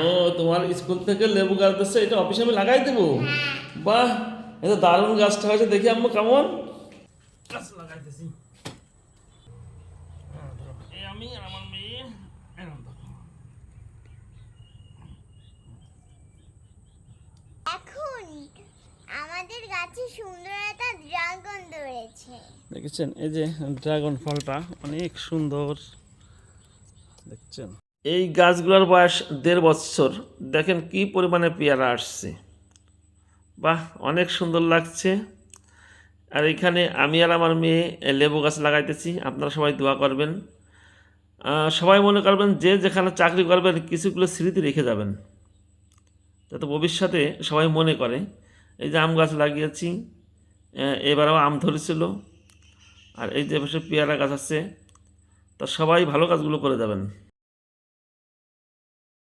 ও, তোমার স্কুল থেকে লেবু গাছ দিচ্ছে, এটা অফিসে আমি লাগাই দেবো? বাহ, এটা দারুণ গাছটা হয়েছে, দেখি আম্মু কেমন গাছ লাগাইতেছি। এই আমি আর আমার মেয়ে এরকম দেখো। এখন আমাদের গাছে সুন্দর একটা ড্রাগন ধরেছে। দেখেছেন এই যে ড্রাগন ফলটা অনেক সুন্দর, দেখছেন? এই গাছগুলোর বয়স 1.5 বছর, দেখেন কি পরিমাণে পেয়ারা আসছে। বাহ, অনেক সুন্দর লাগছে। আর এখানে আমি আর আমার মেয়ে লেবু গাছ লাগাইতেছি, আপনারা সবাই দোয়া করবেন। সবাই মনে করবেন যে যেখানে চাকরি করবেন কিছুগুলো স্মৃতি রেখে যাবেন, যাতে ভবিষ্যতে সবাই মনে করে। এই যে আম গাছ লাগিয়েছি, এবারেও আম ধরেছিল। আর এই যে পাশে পেয়ারা গাছ আছে, তা সবাই ভালো কাজগুলো করে যাবেন।